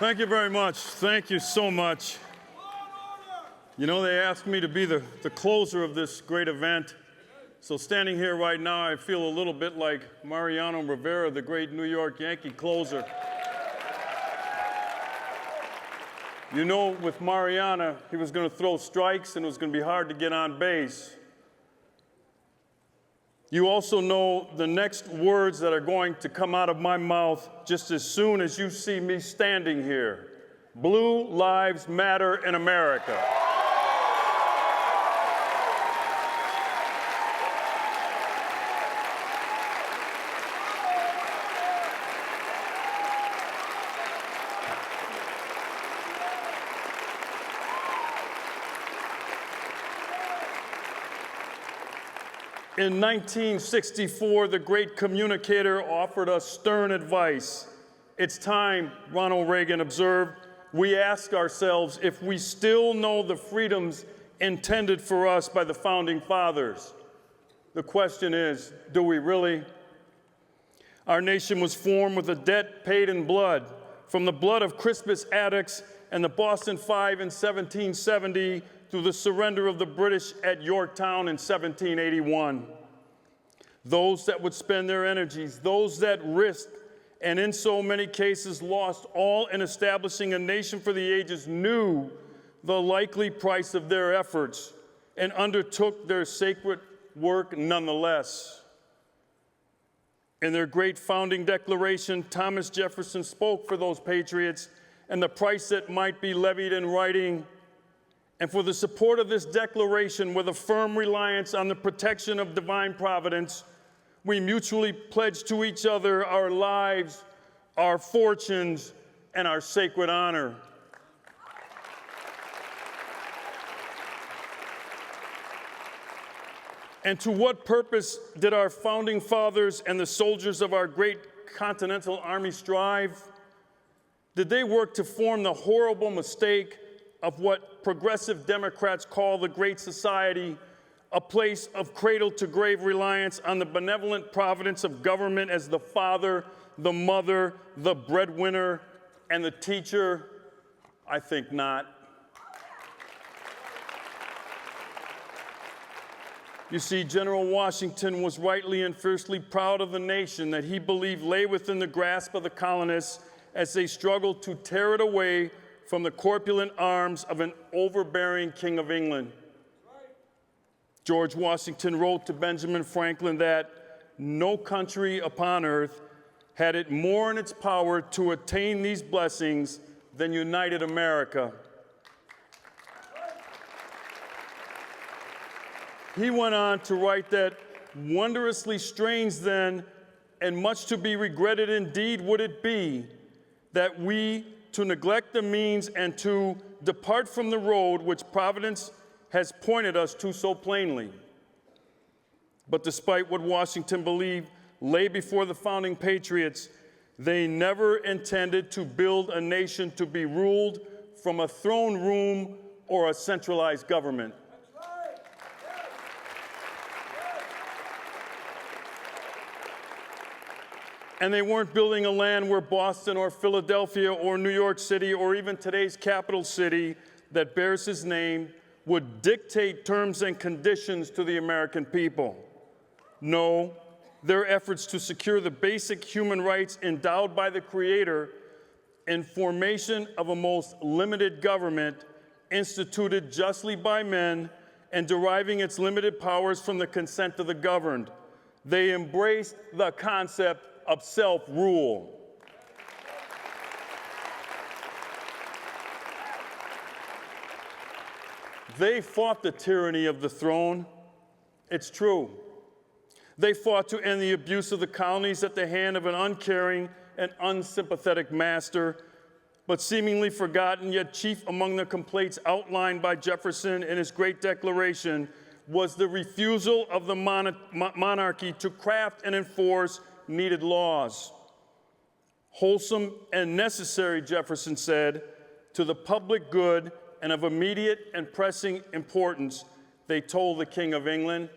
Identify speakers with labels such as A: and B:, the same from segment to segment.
A: Thank you very much. Thank you so much. You know, they asked me to be the closer of this great event. So standing here right now, I feel a little bit like Mariano Rivera, the great New York Yankee closer. You know, with Mariano, he was going to throw strikes and it was going to be hard to get on base. You also know the next words that are going to come out of my mouth just as soon as you see me standing here. Blue lives matter in America. In 1964, the great communicator offered us stern advice. It's time, Ronald Reagan observed, we ask ourselves if we still know the freedoms intended for us by the Founding Fathers. The question is, do we really? Our nation was formed with a debt paid in blood, from the blood of Crispus Attucks and the Boston Five in 1770 through the surrender of the British at Yorktown in 1781. Those that would spend their energies, those that risked, and in so many cases lost all in establishing a nation for the ages, knew the likely price of their efforts and undertook their sacred work nonetheless. In their great founding declaration, Thomas Jefferson spoke for those patriots and the price that might be levied in writing. And for the support of this declaration, with a firm reliance on the protection of divine providence, we mutually pledge to each other our lives, our fortunes, and our sacred honor. And to what purpose did our founding fathers and the soldiers of our great Continental Army strive? Did they work to form the horrible mistake of what progressive Democrats call the Great Society, a place of cradle-to-grave reliance on the benevolent providence of government as the father, the mother, the breadwinner, and the teacher? I think not. You see, General Washington was rightly and fiercely proud of the nation that he believed lay within the grasp of the colonists as they struggled to tear it away from the corpulent arms of an overbearing King of England. George Washington wrote to Benjamin Franklin that no country upon earth had it more in its power to attain these blessings than united America. He went on to write that wondrously strange then, and much to be regretted indeed would it be, that we to neglect the means and to depart from the road which Providence has pointed us to so plainly. But despite what Washington believed lay before the founding patriots, they never intended to build a nation to be ruled from a throne room or a centralized government. And they weren't building a land where Boston or Philadelphia or New York City or even today's capital city that bears his name would dictate terms and conditions to the American people. No, their efforts to secure the basic human rights endowed by the Creator in formation of a most limited government instituted justly by men and deriving its limited powers from the consent of the governed. They embraced the concept of self-rule. They fought the tyranny of the throne. It's true. They fought to end the abuse of the colonies at the hand of an uncaring and unsympathetic master, but seemingly forgotten, yet chief among the complaints outlined by Jefferson in his great declaration was the refusal of the monarchy to craft and enforce needed laws. Wholesome and necessary, Jefferson said, to the public good and of immediate and pressing importance, they told the King of England.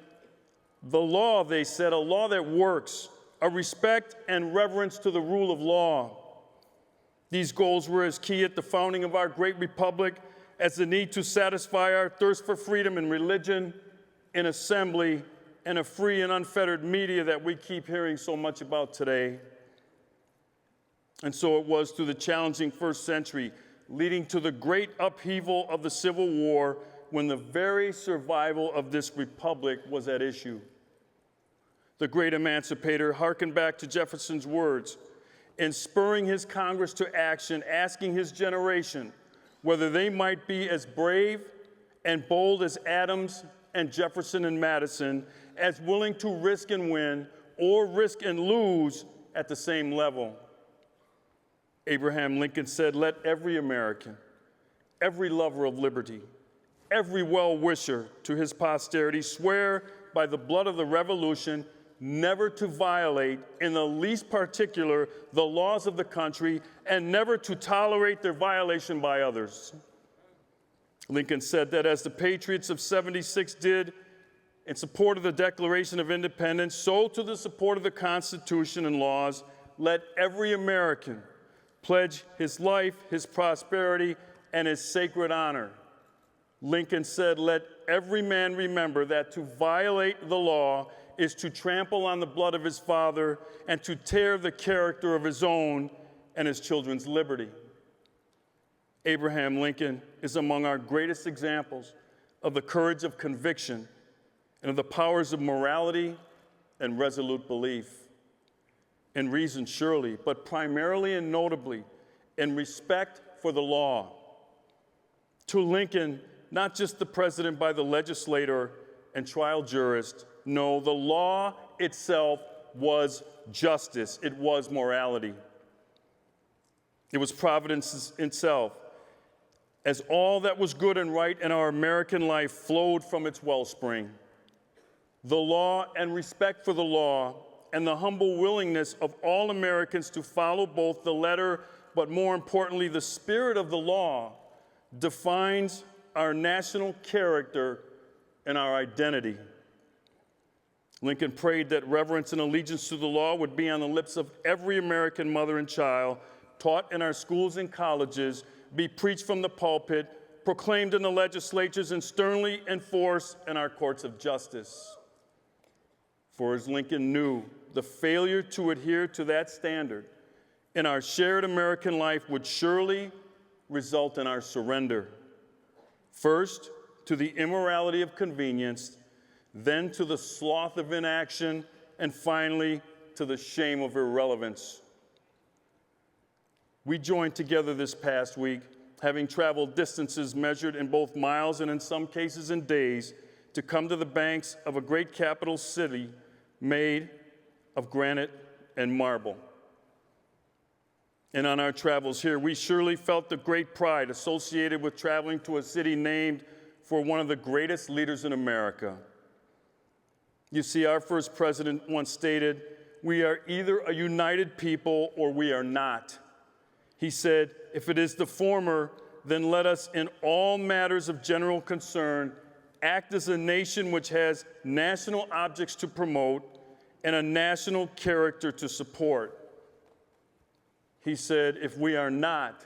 A: The law, they said, a law that works, a respect and reverence to the rule of law. These goals were as key at the founding of our great republic as the need to satisfy our thirst for freedom in religion, in assembly, and a free and unfettered media that we keep hearing so much about today. And so it was through the challenging first century, leading to the great upheaval of the Civil War, when the very survival of this republic was at issue. The great emancipator hearkened back to Jefferson's words in spurring his Congress to action, asking his generation whether they might be as brave and bold as Adams and Jefferson and Madison, as willing to risk and win or risk and lose at the same level. Abraham Lincoln said, "Let every American, every lover of liberty, every well-wisher to his posterity swear by the blood of the Revolution never to violate in the least particular the laws of the country and never to tolerate their violation by others." Lincoln said that as the patriots of '76 did in support of the Declaration of Independence, so to the support of the Constitution and laws, let every American pledge his life, his prosperity, and his sacred honor. Lincoln said, "Let every man remember that to violate the law is to trample on the blood of his father and to tear the character of his own and his children's liberty." Abraham Lincoln is among our greatest examples of the courage of conviction and of the powers of morality and resolute belief. In reason, surely, but primarily and notably in respect for the law. To Lincoln, not just the president by the legislator and trial jurist, no, the law itself was justice. It was morality. It was providence itself, as all that was good and right in our American life flowed from its wellspring. The law and respect for the law and the humble willingness of all Americans to follow both the letter, but more importantly, the spirit of the law, defines our national character and our identity. Lincoln prayed that reverence and allegiance to the law would be on the lips of every American mother and child, taught in our schools and colleges, be preached from the pulpit, proclaimed in the legislatures, and sternly enforced in our courts of justice. For as Lincoln knew, the failure to adhere to that standard in our shared American life would surely result in our surrender. First, to the immorality of convenience, then to the sloth of inaction, and finally, to the shame of irrelevance. We joined together this past week, having traveled distances measured in both miles and in some cases in days, to come to the banks of a great capital city made of granite and marble. And on our travels here, we surely felt the great pride associated with traveling to a city named for one of the greatest leaders in America. You see, our first president once stated, "We are either a united people or we are not." He said, "If it is the former, then let us in all matters of general concern act as a nation which has national objects to promote and a national character to support." He said, "If we are not,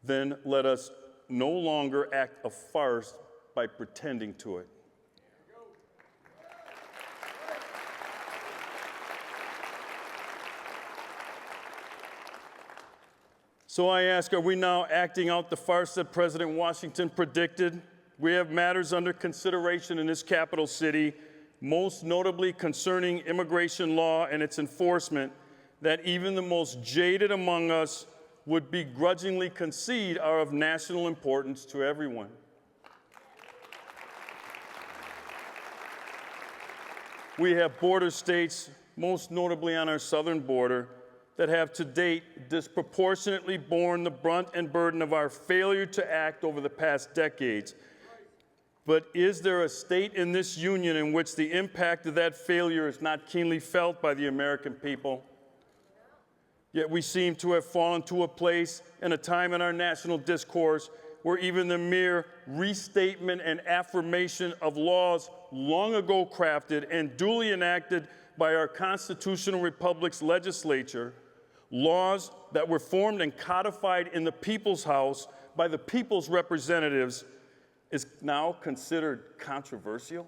A: then let us no longer act a farce by pretending to it." So I ask, are we now acting out the farce that President Washington predicted? We have matters under consideration in this capital city, most notably concerning immigration law and its enforcement, that even the most jaded among us would begrudgingly concede are of national importance to everyone. We have border states, most notably on our southern border, that have to date disproportionately borne the brunt and burden of our failure to act over the past decades. But is there a state in this union in which the impact of that failure is not keenly felt by the American people? Yet we seem to have fallen to a place and a time in our national discourse where even the mere restatement and affirmation of laws long ago crafted and duly enacted by our constitutional republic's legislature laws that were formed and codified in the people's house by the people's representatives is now considered controversial?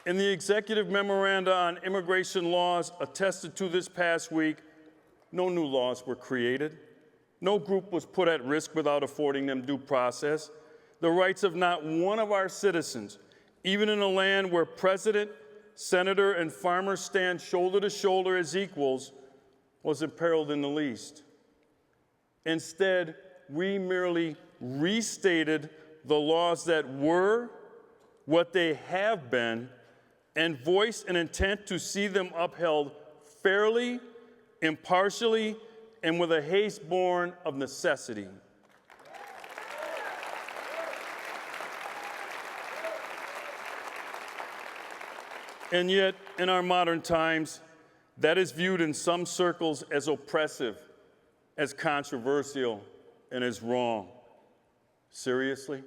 A: In the executive memoranda on immigration laws attested to this past week, no new laws were created. No group was put at risk without affording them due process. The rights of not one of our citizens, even in a land where president, senator, and farmer stand shoulder to shoulder as equals, was imperiled in the least. Instead, we merely restated the laws that were, what they have been, and voiced an intent to see them upheld fairly, impartially, and with a haste born of necessity. And yet, in our modern times, that is viewed in some circles as oppressive, as controversial, and as wrong. Seriously?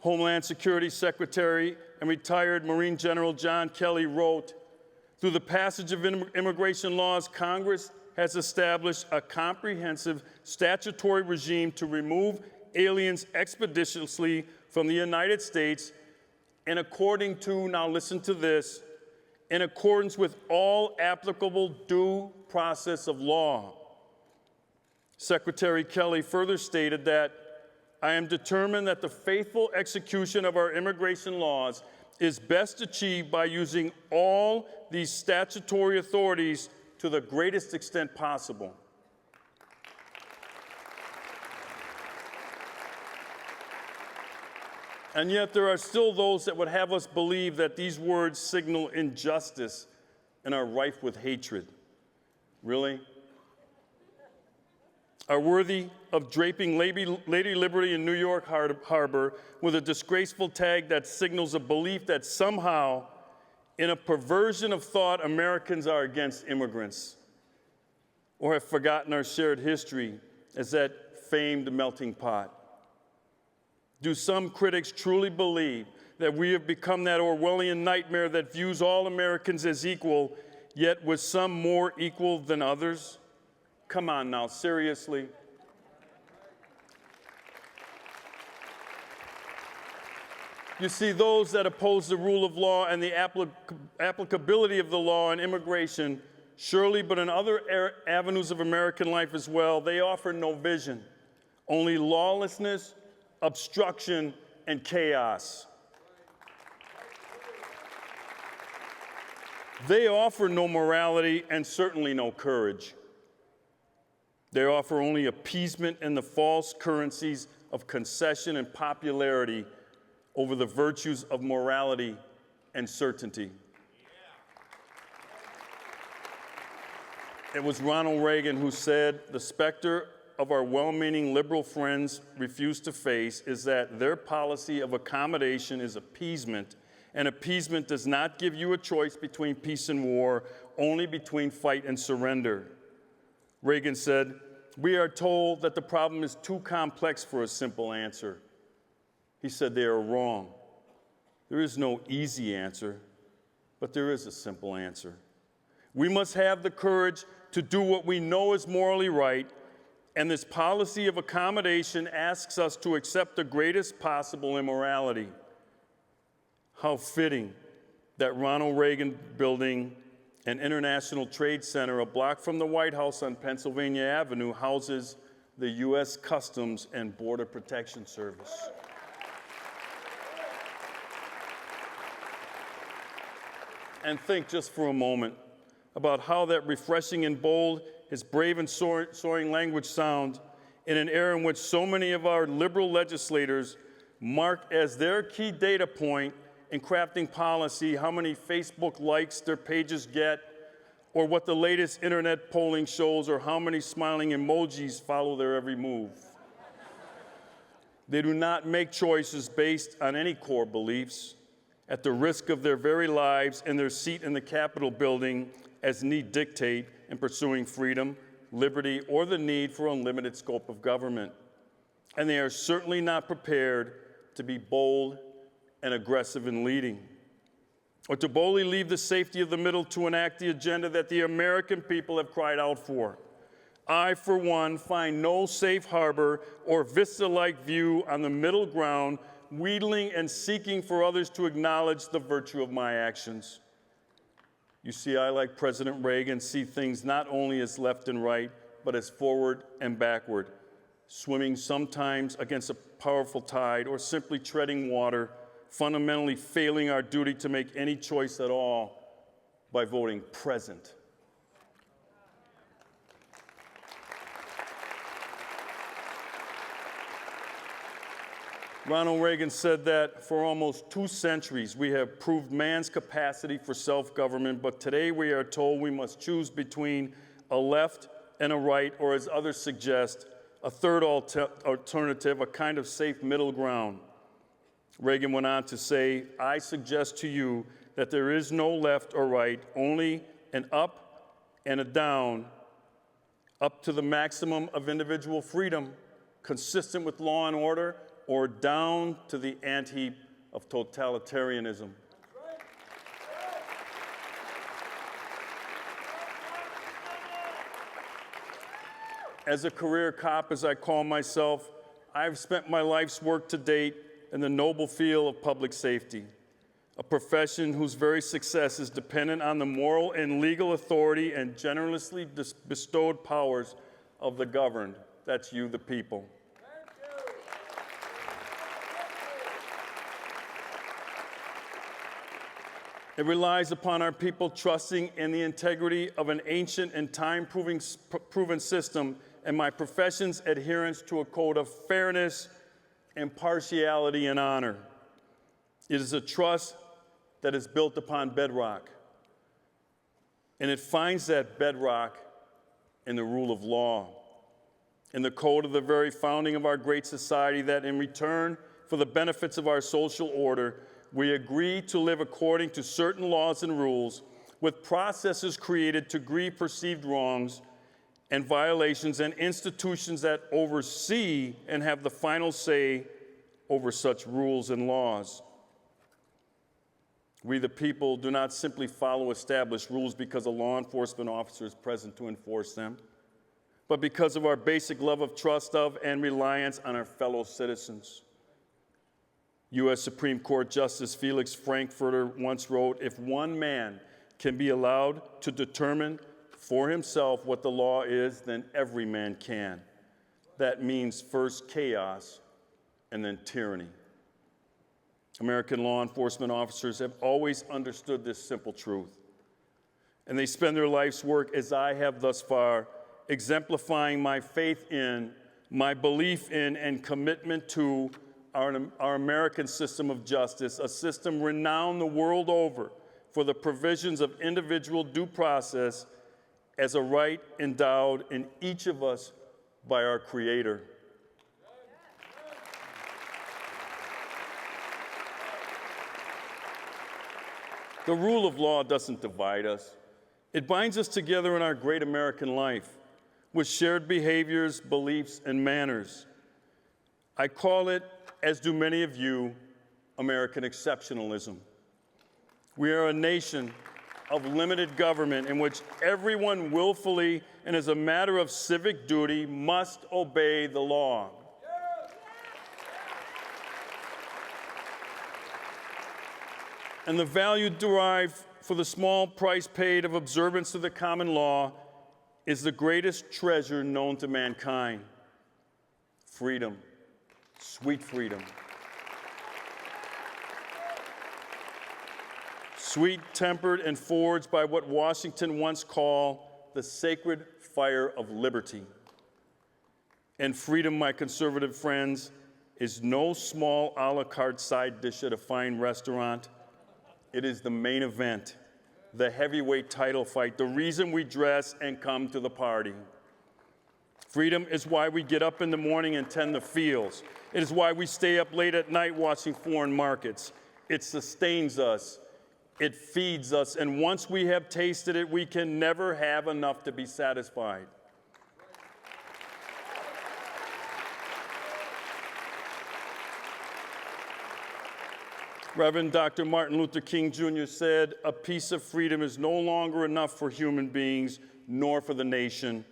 A: Homeland Security Secretary and retired Marine General John Kelly wrote, "Through the passage of immigration laws, Congress has established a comprehensive statutory regime to remove aliens expeditiously from the United States and according to," now listen to this, "in accordance with all applicable due process of law." Secretary Kelly further stated that, "I am determined that the faithful execution of our immigration laws is best achieved by using all these statutory authorities to the greatest extent possible." And yet there are still those that would have us believe that these words signal injustice and are rife with hatred. Really? Are worthy of draping Lady Liberty in New York Harbor with a disgraceful tag that signals a belief that somehow, in a perversion of thought, Americans are against immigrants, or have forgotten our shared history as that famed melting pot? Do some critics truly believe that we have become that Orwellian nightmare that views all Americans as equal, yet with some more equal than others? Come on now, seriously. You see, those that oppose the rule of law and the applicability of the law in immigration, surely, but in other avenues of American life as well, they offer no vision, only lawlessness, obstruction, and chaos. They offer no morality and certainly no courage. They offer only appeasement and the false currencies of concession and popularity over the virtues of morality and certainty. It was Ronald Reagan who said, "The specter of our well-meaning liberal friends refuse to face is that their policy of accommodation is appeasement, and appeasement does not give you a choice between peace and war, only between fight and surrender." Reagan said, "We are told that the problem is too complex for a simple answer." He said they are wrong. There is no easy answer, but there is a simple answer. We must have the courage to do what we know is morally right, and this policy of accommodation asks us to accept the greatest possible immorality. How fitting that Ronald Reagan Building, an International Trade Center a block from the White House on Pennsylvania Avenue, houses the U.S. Customs and Border Protection Service. And think just for a moment about how that refreshing and bold, his brave and soaring language sound in an era in which so many of our liberal legislators mark as their key data point in crafting policy how many Facebook likes their pages get, or what the latest internet polling shows, or how many smiling emojis follow their every move. They do not make choices based on any core beliefs, at the risk of their very lives and their seat in the Capitol building as need dictate in pursuing freedom, liberty, or the need for unlimited scope of government. And they are certainly not prepared to be bold and aggressive in leading, or to boldly leave the safety of the middle to enact the agenda that the American people have cried out for. I, for one, find no safe harbor or vista-like view on the middle ground, wheedling and seeking for others to acknowledge the virtue of my actions. You see, I, like President Reagan, see things not only as left and right, but as forward and backward, swimming sometimes against a powerful tide or simply treading water, fundamentally failing our duty to make any choice at all by voting present. Ronald Reagan said that for almost 2 centuries we have proved man's capacity for self-government, but today we are told we must choose between a left and a right, or as others suggest, a third alternative, a kind of safe middle ground. Reagan went on to say, I suggest to you that there is no left or right, only an up and a down, up to the maximum of individual freedom, consistent with law and order, or down to the ant-heap of totalitarianism. As a career cop, as I call myself, I've spent my life's work to date in the noble field of public safety, a profession whose very success is dependent on the moral and legal authority and generously bestowed powers of the governed. That's you, the people. It relies upon our people trusting in the integrity of an ancient and time-proven system, and my profession's adherence to a code of fairness, impartiality, and honor. It is a trust that is built upon bedrock, and it finds that bedrock in the rule of law, in the code of the very founding of our great society, that in return for the benefits of our social order, we agree to live according to certain laws and rules, with processes created to grieve perceived wrongs and violations, and institutions that oversee and have the final say over such rules and laws. We, the people, do not simply follow established rules because a law enforcement officer is present to enforce them, but because of our basic love of, trust of, and reliance on our fellow citizens. U.S. Supreme Court Justice Felix Frankfurter once wrote, if one man can be allowed to determine for himself what the law is, then every man can. That means first chaos and then tyranny. American law enforcement officers have always understood this simple truth, and they spend their life's work, as I have thus far, exemplifying my faith in, my belief in, and commitment to our American system of justice, a system renowned the world over for the provisions of individual due process as a right endowed in each of us by our Creator. The rule of law doesn't divide us. It binds us together in our great American life with shared behaviors, beliefs, and manners. I call it, as do many of you, American exceptionalism. We are a nation of limited government in which everyone willfully and as a matter of civic duty must obey the law. And the value derived for the small price paid of observance of the common law is the greatest treasure known to mankind: freedom. Sweet freedom. Sweet-tempered and forged by what Washington once called the sacred fire of liberty. And freedom, my conservative friends, is no small a la carte side dish at a fine restaurant. It is the main event, the heavyweight title fight, the reason we dress and come to the party. Freedom is why we get up in the morning and tend the fields. It is why we stay up late at night watching foreign markets. It sustains us. It feeds us. And once we have tasted it, we can never have enough to be satisfied. Reverend Dr. Martin Luther King Jr. said, "A piece of freedom is no longer enough for human beings, nor for the nation.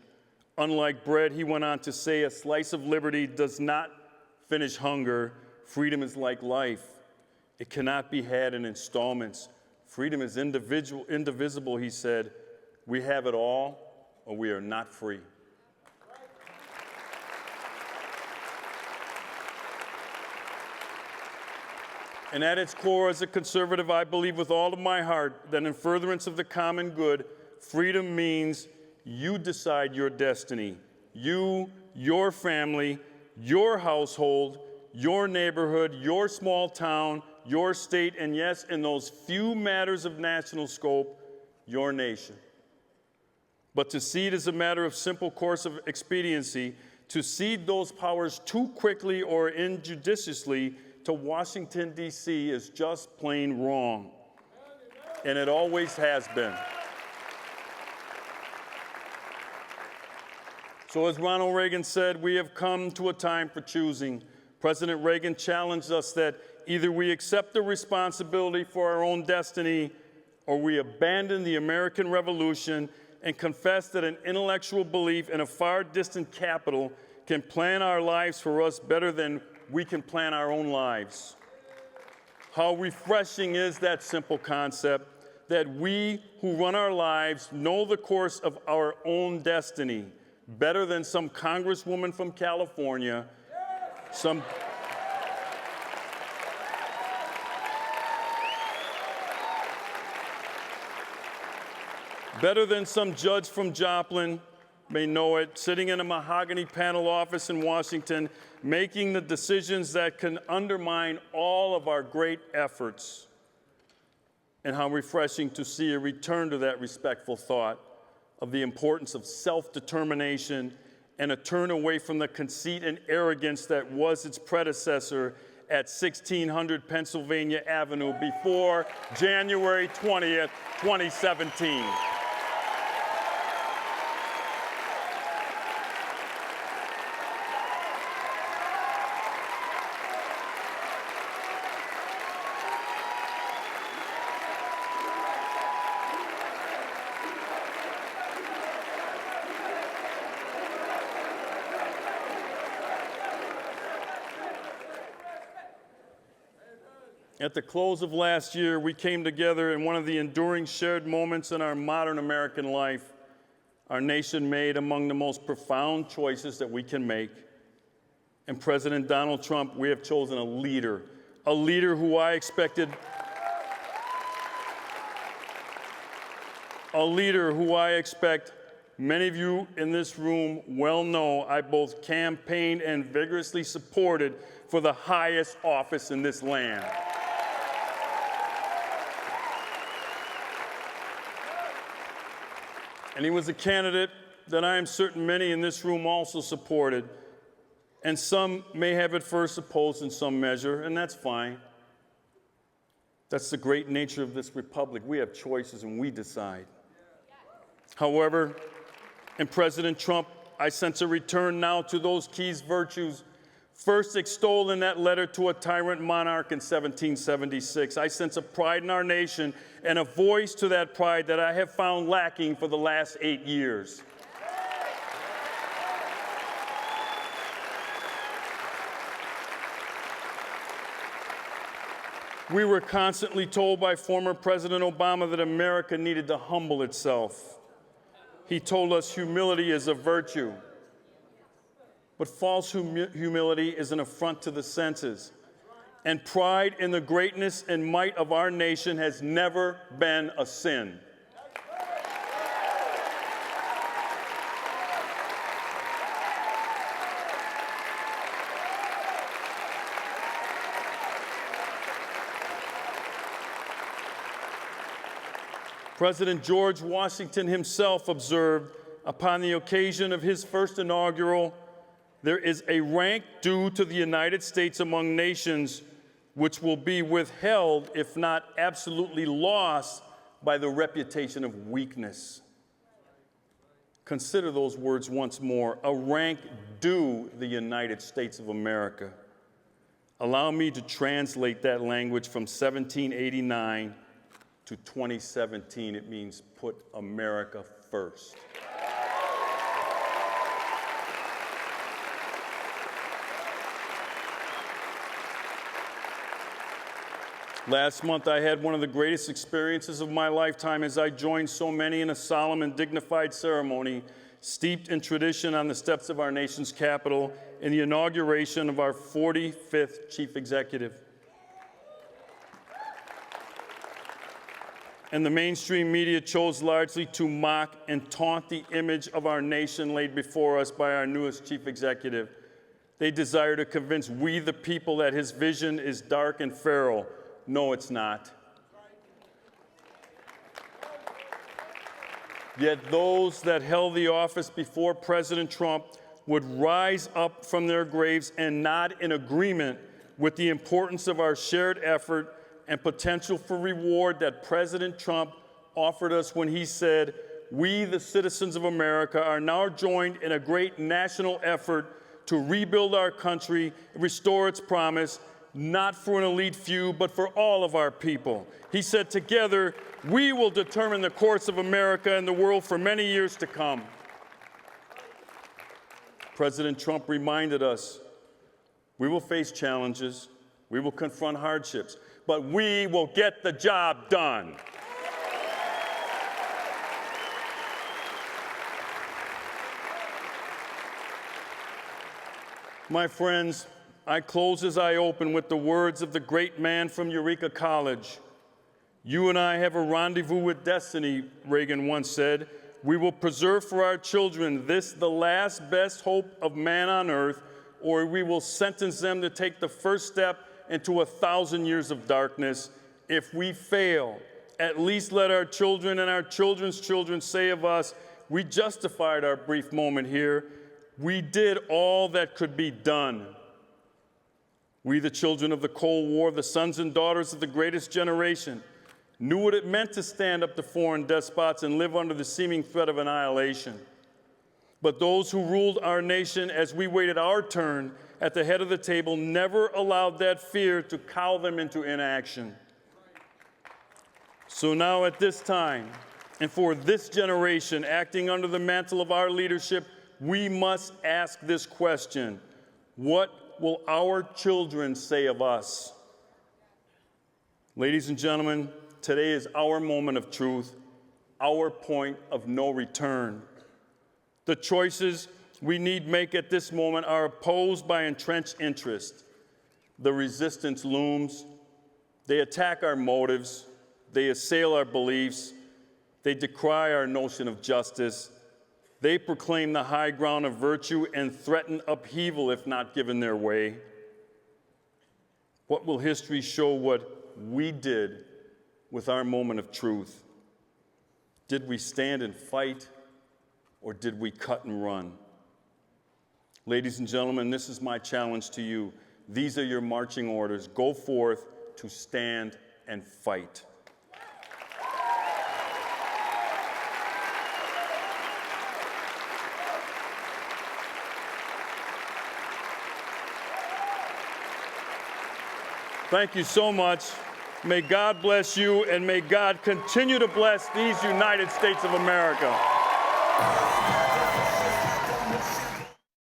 A: Unlike bread," he went on to say, "a slice of liberty does not finish hunger. Freedom is like life. It cannot be had in installments. Freedom is indivisible," he said. "We have it all, or we are not free." And at its core, as a conservative, I believe with all of my heart that in furtherance of the common good, freedom means you decide your destiny. You, your family, your household, your neighborhood, your small town, your state, and yes, in those few matters of national scope, your nation. But to cede as a matter of simple course of expediency, to cede those powers too quickly or injudiciously to Washington, D.C. is just plain wrong. And it always has been. So as Ronald Reagan said, we have come to a time for choosing. President Reagan challenged us that either we accept the responsibility for our own destiny or we abandon the American Revolution and confess that an intellectual belief in a far distant capital can plan our lives for us better than we can plan our own lives. How refreshing is that simple concept that we who run our lives know the course of our own destiny better than some congresswoman from California, better than some judge from Joplin may know it, sitting in a mahogany panel office in Washington, making the decisions that can undermine all of our great efforts. And how refreshing to see a return to that respectful thought of the importance of self-determination and a turn away from the conceit and arrogance that was its predecessor at 1600 Pennsylvania Avenue before January 20th, 2017. At the close of last year, we came together in one of the enduring shared moments in our modern American life. Our nation made among the most profound choices that we can make. And President Donald Trump, we have chosen a leader who I expect many of you in this room well know I both campaigned and vigorously supported for the highest office in this land. And he was a candidate that I am certain many in this room also supported. And some may have at first opposed in some measure, and that's fine. That's the great nature of this republic. We have choices and we decide. However, in President Trump, I sense a return now to those key virtues first extolled in that letter to a tyrant monarch in 1776. I sense a pride in our nation and a voice to that pride that I have found lacking for the last 8 years. We were constantly told by former President Obama that America needed to humble itself. He told us humility is a virtue. But false humility is an affront to the senses. And pride in the greatness and might of our nation has never been a sin. President George Washington himself observed upon the occasion of his first inaugural, "There is a rank due to the United States among nations which will be withheld, if not absolutely lost, by the reputation of weakness." Consider those words once more. A rank due the United States of America. Allow me to translate that language from 1789 to 2017. It means put America first. Last month, I had one of the greatest experiences of my lifetime as I joined so many in a solemn and dignified ceremony steeped in tradition on the steps of our nation's capital in the inauguration of our 45th chief executive. And the mainstream media chose largely to mock and taunt the image of our nation laid before us by our newest chief executive. They desire to convince we, the people, that his vision is dark and feral. No, it's not. Yet those that held the office before President Trump would rise up from their graves and nod in agreement with the importance of our shared effort and potential for reward that President Trump offered us when he said, "We, the citizens of America, are now joined in a great national effort to rebuild our country and restore its promise, not for an elite few, but for all of our people." He said, "Together, we will determine the course of America and the world for many years to come." President Trump reminded us, we will face challenges, we will confront hardships, but we will get the job done. My friends, I close as I open with the words of the great man from Eureka College. "You and I have a rendezvous with destiny," Reagan once said. "We will preserve for our children this, the last best hope of man on earth, or we will sentence them to take the first step into 1,000 years of darkness. If we fail, at least let our children and our children's children say of us, we justified our brief moment here. We did all that could be done." We, the children of the Cold War, the sons and daughters of the greatest generation, knew what it meant to stand up to foreign despots and live under the seeming threat of annihilation. But those who ruled our nation as we waited our turn at the head of the table never allowed that fear to cow them into inaction. So now at this time, and for this generation acting under the mantle of our leadership, we must ask this question: what will our children say of us? Ladies and gentlemen, today is our moment of truth, our point of no return. The choices we need make at this moment are opposed by entrenched interest. The resistance looms. They attack our motives. They assail our beliefs. They decry our notion of justice. They proclaim the high ground of virtue and threaten upheaval if not given their way. What will history show what we did with our moment of truth? Did we stand and fight, or did we cut and run? Ladies and gentlemen, this is my challenge to you. These are your marching orders. Go forth to stand and fight. Thank you so much. May God bless you, and may God continue to bless these United States of America.